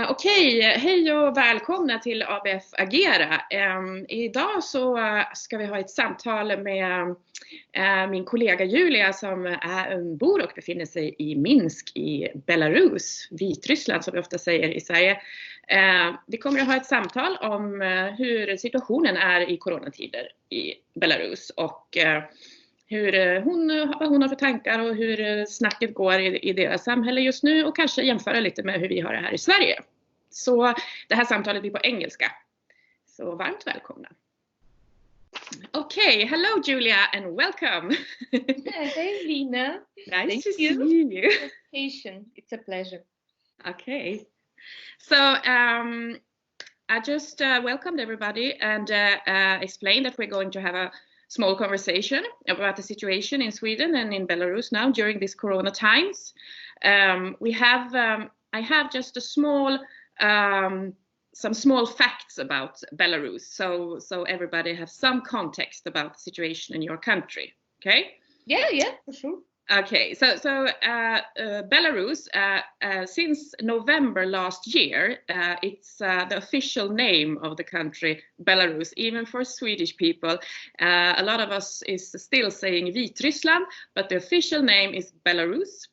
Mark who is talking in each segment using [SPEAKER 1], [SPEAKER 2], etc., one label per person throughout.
[SPEAKER 1] Okej, hej och välkomna till ABF Agera. Idag så ska vi ha ett samtal med min kollega Julia som bor och befinner sig i Minsk i Belarus, Vitryssland som vi ofta säger i Sverige. Vi kommer att ha ett samtal om hur situationen är i coronatider i Belarus och vad hon har för tankar och hur snacket går i deras samhälle just nu och kanske jämföra lite med hur vi har det här i Sverige. Så det här samtalet blir på engelska. Så varmt välkomna. Okay, hello Julia and welcome.
[SPEAKER 2] Hey Lina.
[SPEAKER 1] Nice to see you.
[SPEAKER 2] It's a pleasure.
[SPEAKER 1] Okay. So I just welcomed everybody and explained that we're going to have a small conversation about the situation in Sweden and in Belarus now during these Corona times. I have just a small, some small facts about Belarus, so everybody has some context about the situation in your country. Okay?
[SPEAKER 2] Yeah, for sure.
[SPEAKER 1] Okay, so Belarus, since November last year, it's the official name of the country, Belarus, even for Swedish people. A lot of us is still saying Vitryssland, but the official name is Belarus.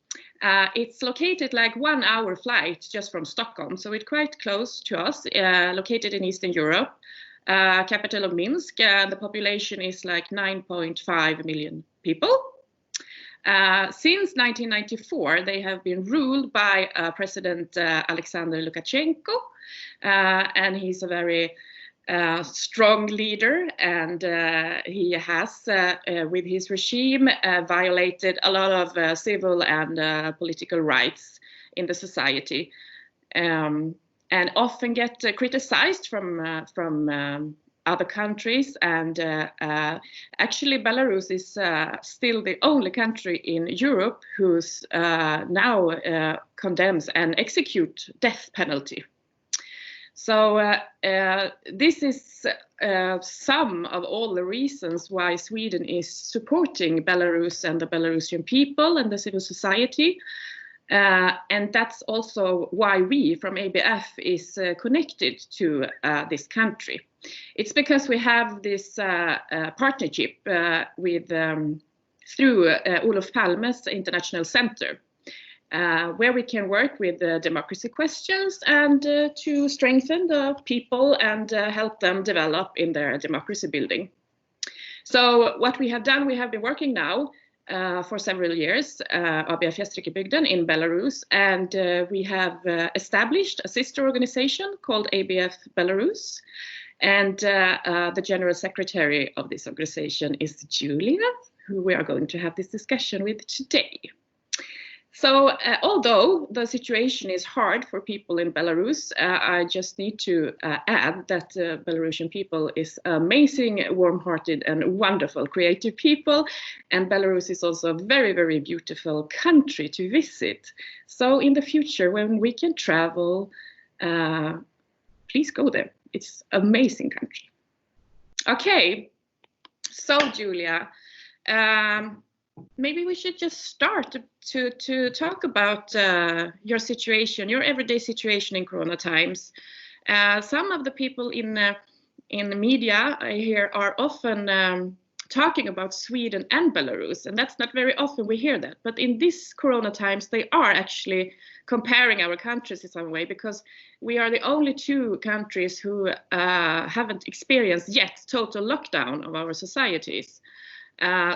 [SPEAKER 1] It's located like 1 hour flight just from Stockholm, so it's quite close to us, located in Eastern Europe. Capital of Minsk, the population is like 9.5 million people. Since 1994, they have been ruled by President Alexander Lukashenko, and he's a very strong leader, and he has, with his regime, violated a lot of civil and political rights in the society, and often get criticized from other countries, and actually Belarus is still the only country in Europe who's now condemns and execute death penalty. So this is some of all the reasons why Sweden is supporting Belarus and the Belarusian people and the civil society. And that's also why we from ABF is connected to this country. It's because we have this partnership with through Olof Palmes International Center, where we can work with democracy questions and to strengthen the people and help them develop in their democracy building. So what we have done, we have been working now for several years, ABF Gästrikebygden in Belarus, and we have established a sister organization called ABF Belarus, and the general secretary of this organization is Julia, who we are going to have this discussion with today. So although the situation is hard for people in Belarus, I just need to add that Belarusian people is amazing, warm-hearted and wonderful, creative people. And Belarus is also a very, very beautiful country to visit. So in the future, when we can travel, please go there. It's an amazing country. Okay, so Julia, maybe we should just start to talk about your situation, your everyday situation in Corona times. Some of the people in the media I hear are often talking about Sweden and Belarus, and that's not very often we hear that. But in these Corona times, they are actually comparing our countries in some way, because we are the only two countries who haven't experienced yet total lockdown of our societies.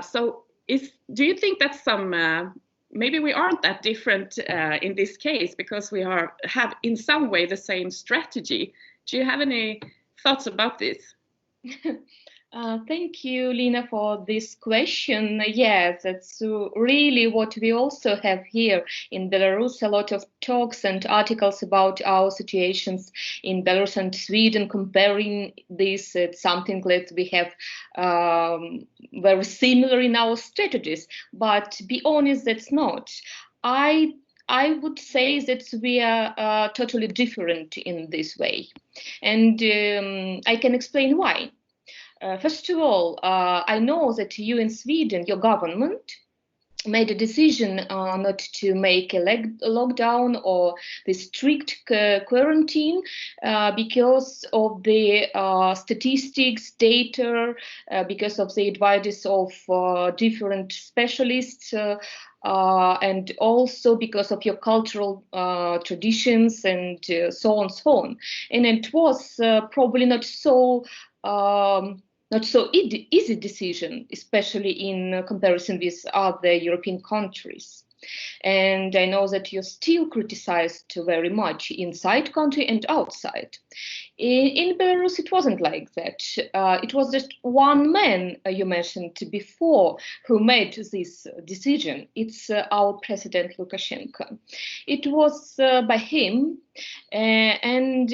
[SPEAKER 1] So do you think that's maybe we aren't that different in this case, because we have in some way the same strategy? Do you have any thoughts about this?
[SPEAKER 2] Thank you, Lina, for this question. Yes, that's really what we also have here in Belarus. A lot of talks and articles about our situations in Belarus and Sweden, comparing this. It's something that we have very similar in our strategies. But to be honest, that's not. I would say that we are totally different in this way. And I can explain why. First of all, I know that you in Sweden, your government, made a decision not to make a lockdown or the strict quarantine because of the statistics, data, because of the advice of different specialists, and also because of your cultural traditions and so on, so on. And it was probably not so easy decision, especially in comparison with other European countries. And I know that you're still criticized very much inside country and outside. In Belarus, it wasn't like that. It was just one man you mentioned before who made this decision. It's our President Lukashenko. It was by him, and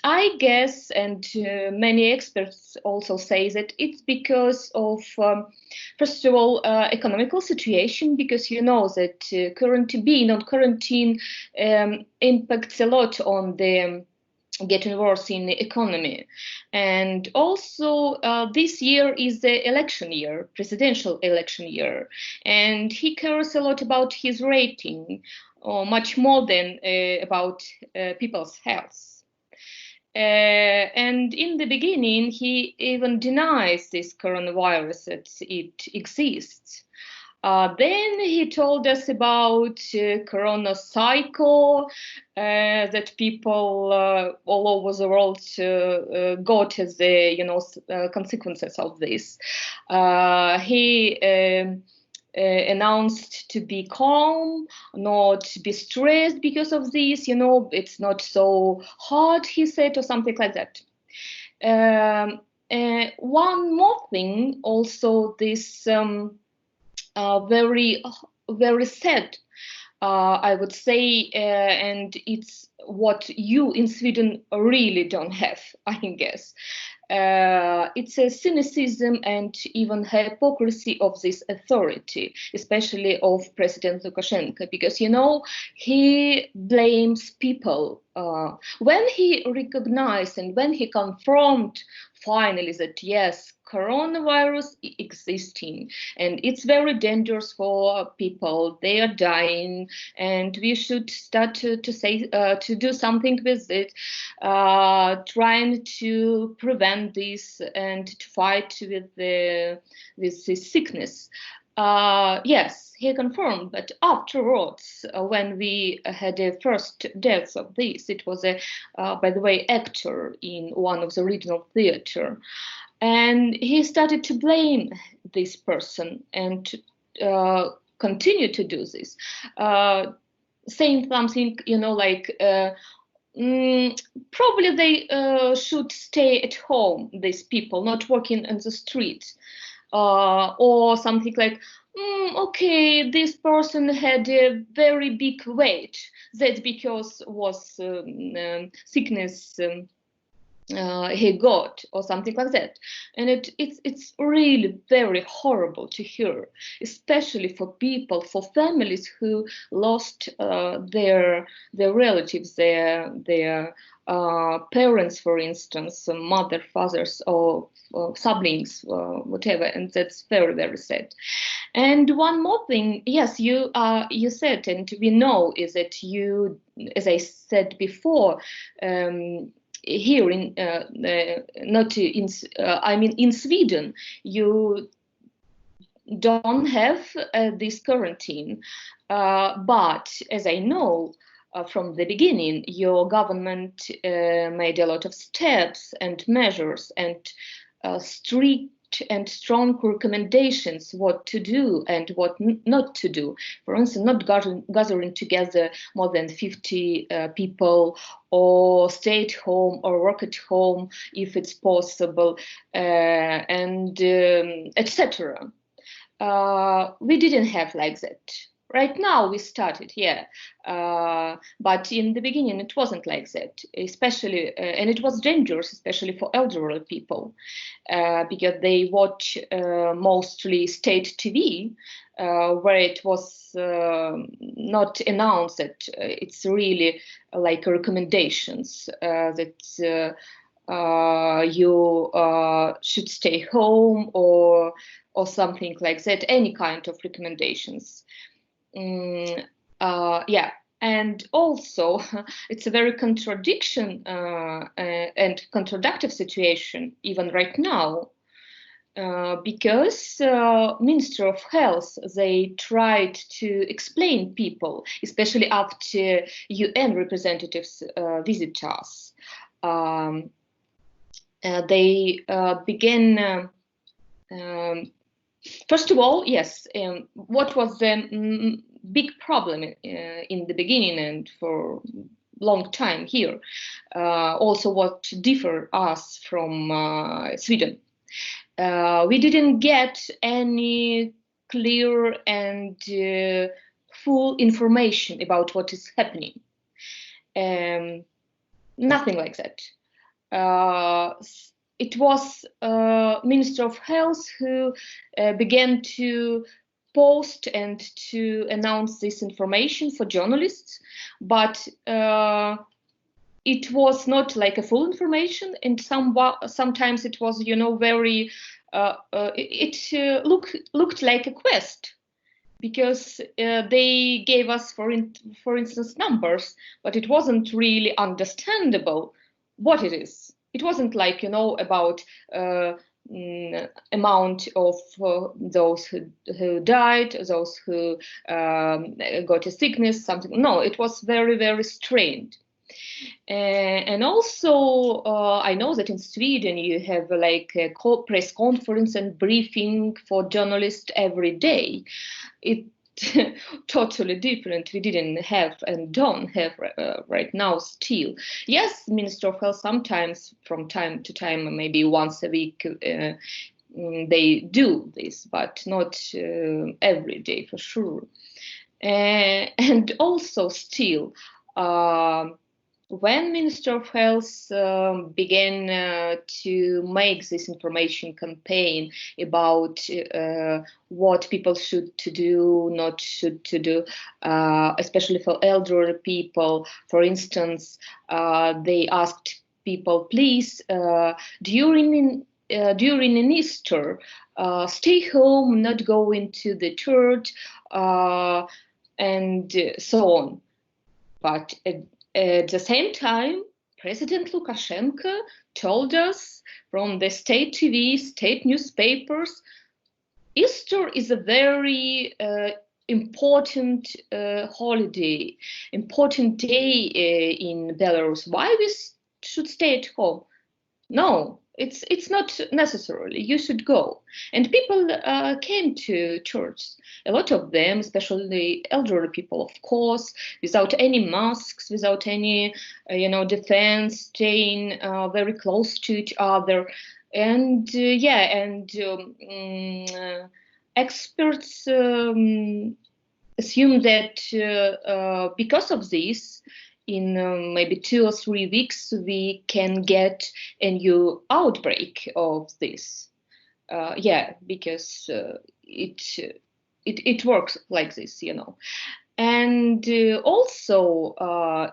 [SPEAKER 2] I guess, and many experts also say that it's because of, first of all, economical situation, because you know that being on quarantine impacts a lot on the getting worse in the economy. And also this year is the election year, presidential election year, and he cares a lot about his rating, much more than about people's health. And in the beginning, he even denies this coronavirus, that it exists. Then he told us about corona cycle that people all over the world got as the consequences of this. He announced to be calm, not be stressed because of this. It's not so hard, he said, or something like that. One more thing, also this. Very, very sad, I would say, and it's what you in Sweden really don't have, I guess. It's a cynicism and even hypocrisy of this authority, especially of President Lukashenko, because, he blames people. When he recognized and when he confirmed finally that, yes, coronavirus existing and it's very dangerous for people, they are dying, and we should start to do something with it, trying to prevent this and to fight with this sickness. Yes, he confirmed, but afterwards, when we had the first deaths of this, it was by the way, actor in one of the regional theater. And he started to blame this person and continue to do this, saying something, like, probably they should stay at home, these people, not working in the street, or something like, okay, this person had a very big weight, that's because was sickness he got, or something like that. And it's really very horrible to hear, especially for people, for families who lost their relatives, their parents, for instance, mother, fathers, or siblings, whatever, and that's very, very sad. And one more thing, yes, you said, and we know, is that you, as I said before, here in in Sweden, you don't have this quarantine, but as I know from the beginning, your government made a lot of steps and measures and strict and strong recommendations what to do and what not to do. For instance, not gathering together more than 50 people, or stay at home or work at home if it's possible, and etc. We didn't have like that. Right now we started, but in the beginning it wasn't like that, especially, and it was dangerous, especially for elderly people, because they watch mostly state TV, where it was not announced that it's really like recommendations that you should stay home or or something like that, any kind of recommendations. Yeah, and also it's a very contradiction and contradictory situation even right now, because Minister of Health, they tried to explain people, especially after UN representatives visit us. They began. First of all, yes, what was the big problem in the beginning and for long time here? Also, what differ us from Sweden? We didn't get any clear and full information about what is happening. Nothing like that. It was Minister of Health who began to post and to announce this information for journalists, but it was not like a full information, and sometimes it was, very. It looked like a quest, because they gave us, for instance, numbers, but it wasn't really understandable what it is. It wasn't like, about amount of those who died, those who got a sickness, something. No, it was very, very strained. And also, I know that in Sweden you have like a press conference and briefing for journalists every day. It totally different. We didn't have and don't have right now still. Yes, Minister of Health sometimes, from time to time, maybe once a week, they do this, but not every day for sure. And also still, when Minister of Health began to make this information campaign about what people should to do, not should to do, especially for elderly people, for instance, they asked people, please, during an Easter, stay home, not go into the church, and so on. But at the same time, President Lukashenko told us from the state TV, state newspapers, Easter is a very important holiday, important day in Belarus. Why we should stay at home? No, it's not necessarily. You should go. And people came to church. A lot of them, especially elderly people, of course, without any masks, without any, defense, staying very close to each other. And experts assume that because of this, in maybe 2 or 3 weeks, we can get a new outbreak of this. Because it works like this, And also,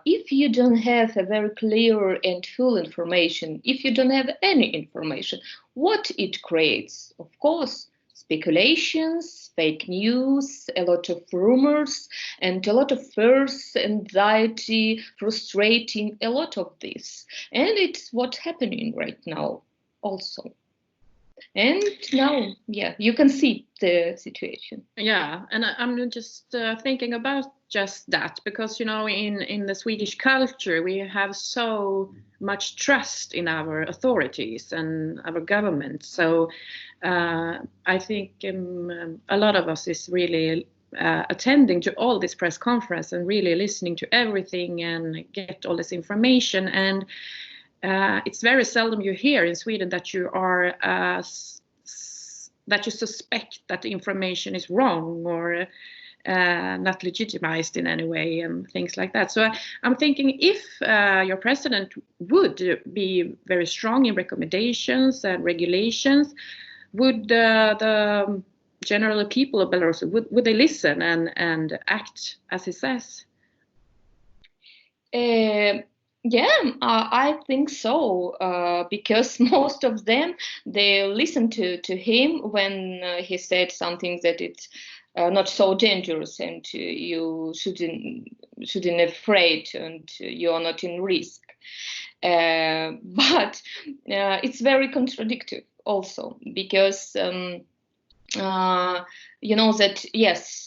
[SPEAKER 2] if you don't have a very clear and full information, if you don't have any information, what it creates, of course, speculations, fake news, a lot of rumors, and a lot of fears, anxiety, frustrating, a lot of this. And it's what's happening right now also. And now, you can see the situation.
[SPEAKER 1] Yeah, and I'm just thinking about just that, because, in the Swedish culture, we have so much trust in our authorities and our government. So I think a lot of us is really attending to all this press conference and really listening to everything and get all this information. And it's very seldom you hear in Sweden that you are that you suspect that the information is wrong or not legitimized in any way and things like that. So I'm thinking, if your president would be very strong in recommendations and regulations, would the general people of Belarus, would they listen and act as he says?
[SPEAKER 2] Yeah, I think so, because most of them, they listen to him when he said something that it's not so dangerous, and you shouldn't afraid, and you are not in risk. But it's very contradictory also, because you know that yes,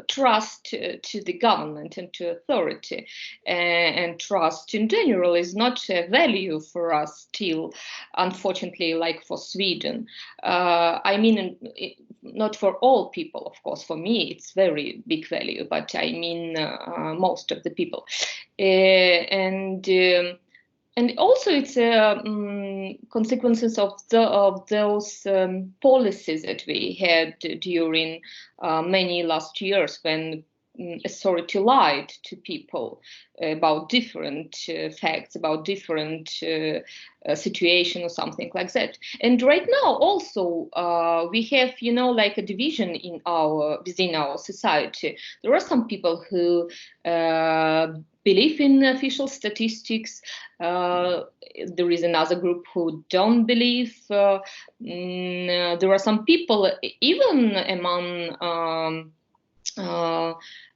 [SPEAKER 2] trust to the government and to authority, and trust in general is not a value for us still, unfortunately, like for Sweden. I mean, not for all people, of course. For me, it's very big value, but I mean most of the people, and also it's consequences of those policies that we had during many last years, when authority lied to people about different facts, about different situation or something like that. And right now also we have, you know, like a division within our society. There are some people who believe in official statistics. There is another group who don't believe. There are some people, even among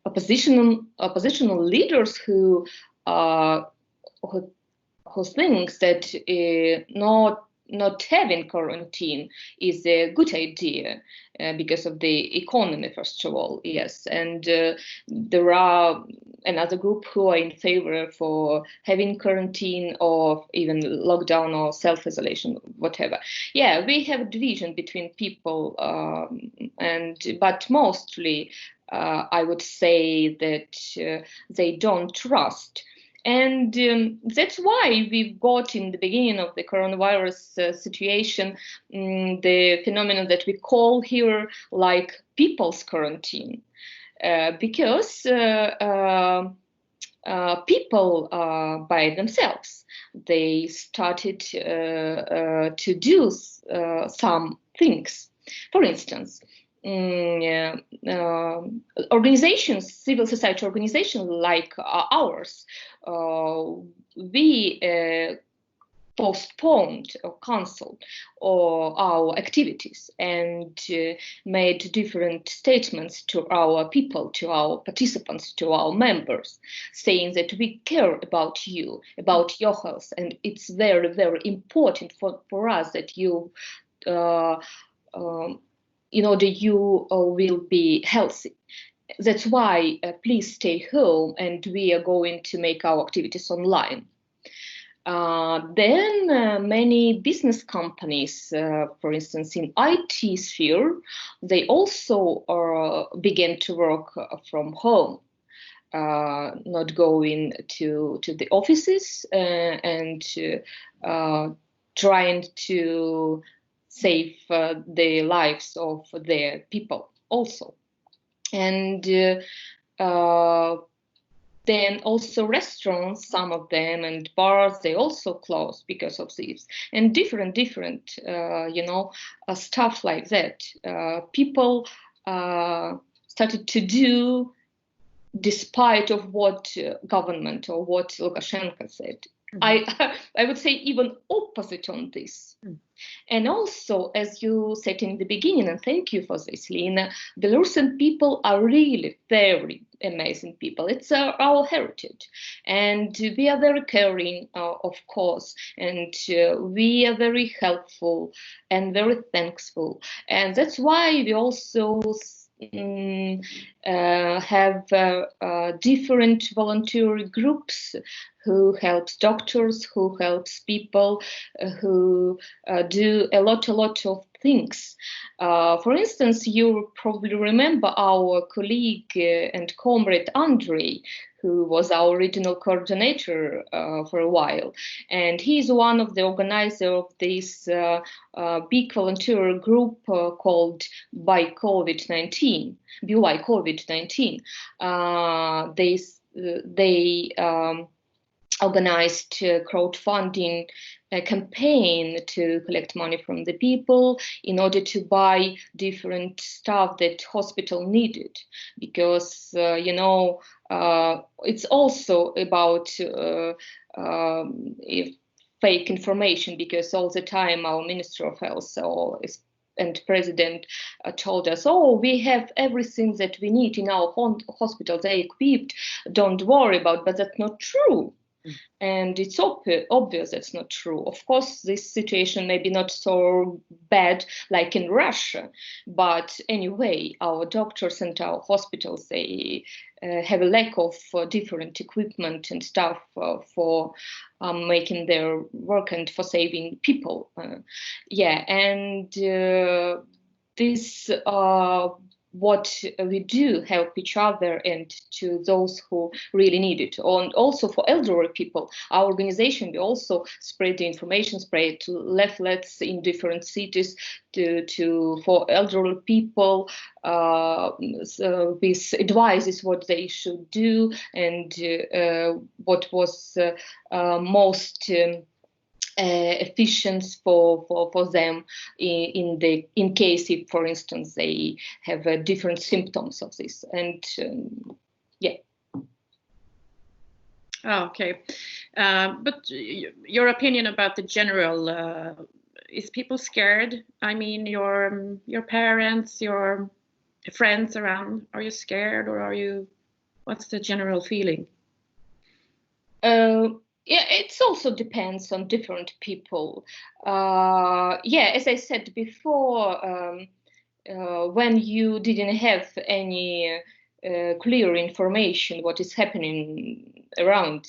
[SPEAKER 2] oppositional leaders, who thinks that not having quarantine is a good idea because of the economy, first of all, yes. And there are another group who are in favor for having quarantine or even lockdown or self-isolation, whatever. Yeah, we have a division between people, but mostly I would say that they don't trust. And that's why we've got in the beginning of the coronavirus situation the phenomenon that we call here like people's quarantine, because people by themselves, they started to do some things. For instance, organizations, civil society organizations like ours, we postponed or cancelled our activities and made different statements to our people, to our participants, to our members, saying that we care about you, about your health, and it's very, very important for us that you in order you will be healthy. That's why please stay home, and we are going to make our activities online. Then many business companies, for instance, in IT sphere, they also began to work from home, not going to the offices, and trying to save the lives of their people also. And then also restaurants, some of them, and bars, they also closed because of this. And different stuff like that. People started to do despite of what government or what Lukashenko said. Mm-hmm. I would say even opposite on this. Mm. And also, as you said in the beginning, and thank you for this, Lina, Belarusian people are really very amazing people. It's our heritage. And we are very caring, of course, and we are very helpful and very thankful. And that's why we also have different voluntary groups who helps doctors, who helps people, who do a lot of things. For instance, you probably remember our colleague and comrade Andrei, who was our regional coordinator for a while. And he's one of the organizers of this big volunteer group called By COVID-19, BY COVID-19. They organized crowdfunding campaign to collect money from the people in order to buy different stuff that hospital needed, because it's also about fake information, because all the time our Minister of Health and President told us, oh, we have everything that we need in our hospitals, they equipped, don't worry about, but that's not true. And it's obvious that's not true. Of course, this situation may be not so bad like in Russia, but anyway, our doctors and our hospitals, they have a lack of different equipment and stuff for making their work and for saving people. And this what we do, help each other and to those who really need it. And also for elderly people, our organization, we also spread the information, spread leaflets in different cities for elderly people with advices what they should do and what was most efficient for them in case if, for instance, they have different symptoms of this. And
[SPEAKER 1] Oh, okay. But your opinion about the general, is people scared? I mean, your parents, your friends around, are you scared, or what's the general feeling?
[SPEAKER 2] Yeah, it also depends on different people. As I said before, when you didn't have any clear information what is happening around,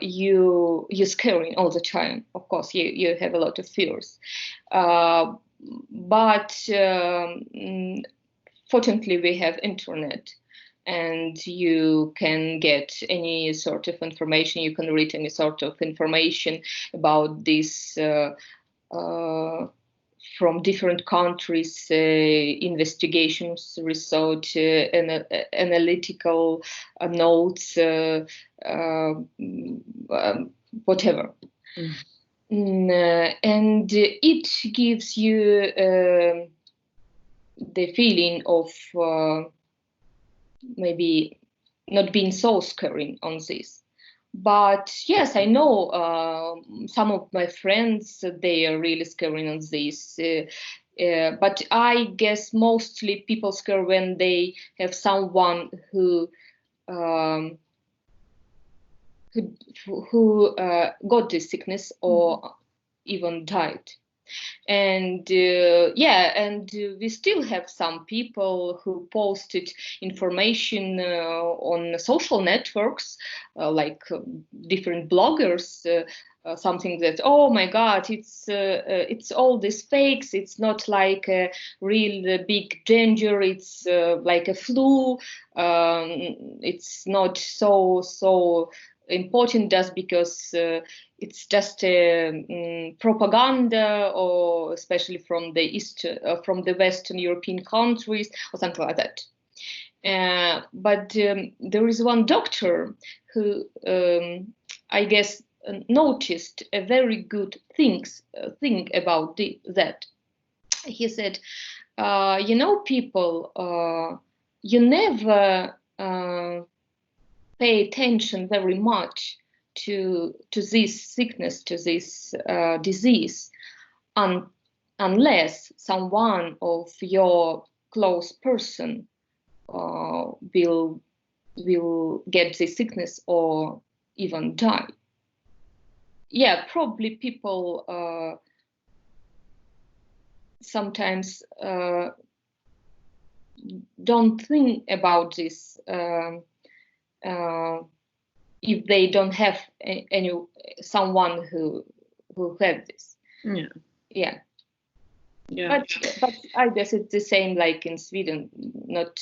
[SPEAKER 2] you're scaring all the time. Of course, you have a lot of fears. But fortunately, we have internet. And you can get any sort of information, you can read any sort of information about this from different countries, investigations, research, analytical notes, whatever. And it gives you the feeling of maybe not being so scary on this. But yes, I know some of my friends, they are really scary on this. But I guess mostly people scare when they have someone who got this sickness or even died. And and we still have some people who posted information on social networks, like different bloggers, something that, oh my God, it's all these fakes. It's not like a real big danger. It's like a flu. It's not so important just because it's just propaganda, or especially from the Western European countries or something like that. But there is one doctor who I guess noticed a very good thing about that. He said, people, you never pay attention very much to this sickness, to this disease, unless someone of your close person will get this sickness or even die. Yeah, probably people sometimes don't think about this if they don't have someone who have this. Yeah. But I guess it's the same like in Sweden. Not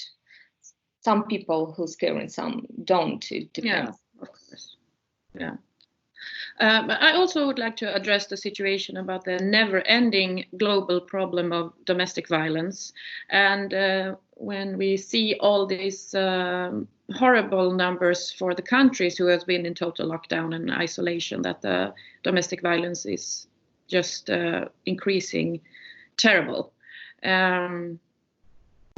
[SPEAKER 2] some people who scare and some don't. It depends.
[SPEAKER 1] Yeah, of course. Yeah. But I also would like to address the situation about the never-ending global problem of domestic violence. And when we see all these horrible numbers for the countries who have been in total lockdown and isolation, that the domestic violence is just increasing terrible.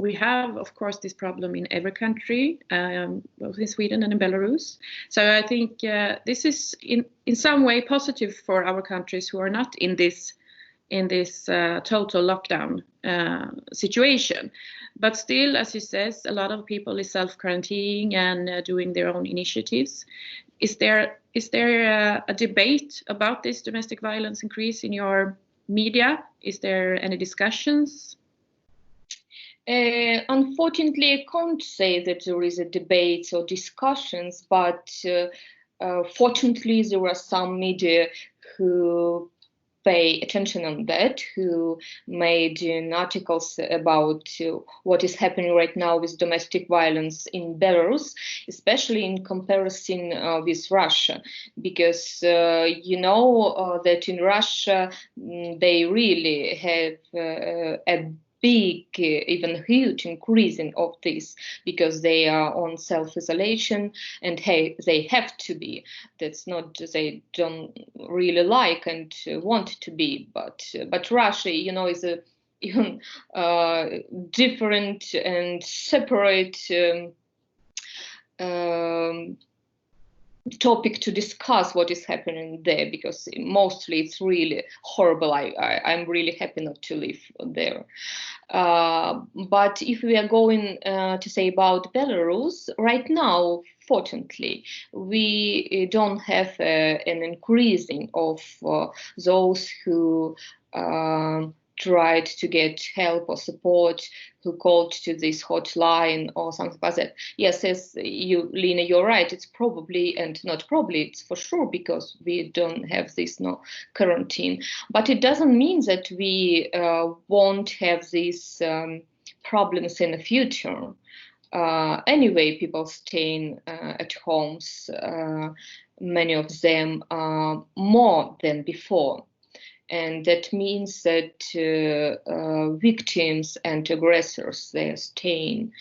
[SPEAKER 1] we have, of course, this problem in every country, both in Sweden and in Belarus. So I think this is in some way positive for our countries who are not in this total lockdown situation. But still, as you says, a lot of people is self-quarantining and doing their own initiatives. Is there a debate about this domestic violence increase in your media? Is there any discussions?
[SPEAKER 2] Unfortunately, I can't say that there is a debate or discussions, but fortunately there are some media who pay attention on that, who made articles about what is happening right now with domestic violence in Belarus, especially in comparison with Russia, because you know that in Russia they really have a big, even huge increasing of this, because they are on self-isolation, and they have to be. That's not they don't really like and want to be, but Russia, you know, is a even different and separate topic to discuss what is happening there, because mostly it's really horrible. I'm really happy not to live there. But if we are going to say about Belarus, right now, fortunately, we don't have an increasing of those who tried to get help or support, who called to this hotline or something like that. Yes, as you, Lina, you're right. It's probably, and not probably, it's for sure, because we don't have this quarantine. But it doesn't mean that we won't have these problems in the future. Anyway, people staying at homes, many of them more than before. And that means that victims and aggressors, they are staying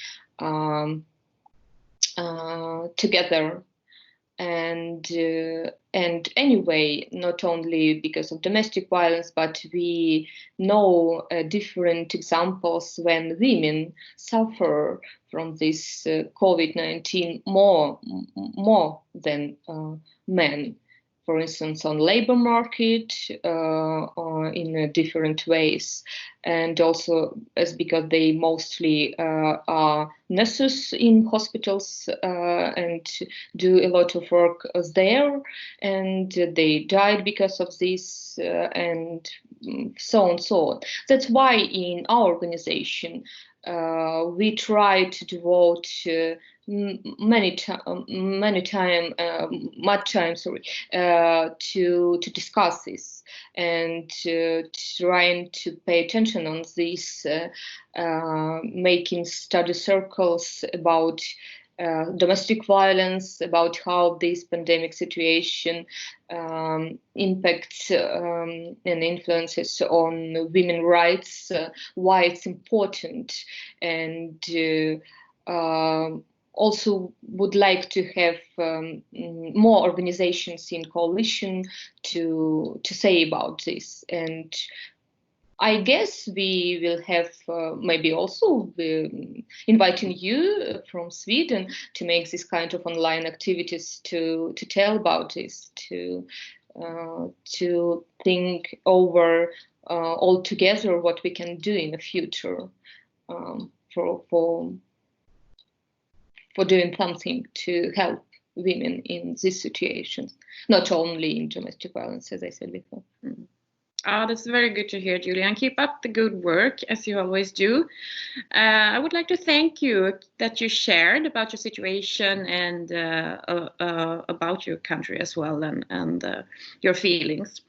[SPEAKER 2] together. And anyway, not only because of domestic violence, but we know different examples when women suffer from this COVID-19 more than men. For instance, on labor market, or in different ways, and also as because they mostly are nurses in hospitals and do a lot of work there, and they died because of this, and so on and so on. That's why in our organization we try to devote much time to discuss this, and trying to pay attention on this, making study circles about domestic violence, about how this pandemic situation impacts and influences on women's rights, why it's important, and also would like to have more organizations in coalition to say about this. And I guess we will have maybe also inviting you from Sweden to make this kind of online activities to tell about this, to think over all together what we can do in the future for doing something to help women in this situation, not only in domestic violence, as I said before.
[SPEAKER 1] Mm. That's very good to hear, Julia, and keep up the good work as you always do. I would like to thank you that you shared about your situation and about your country as well, and your feelings.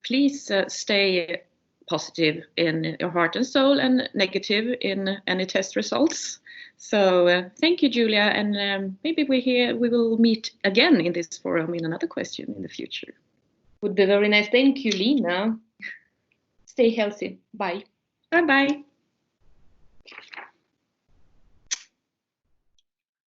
[SPEAKER 1] Please stay positive in your heart and soul, and negative in any test results. So thank you, Julia, and maybe we will meet again in this forum in another question in the future.
[SPEAKER 2] Would be very nice. Thank you, Lina. Stay healthy. Bye.
[SPEAKER 1] Bye-bye.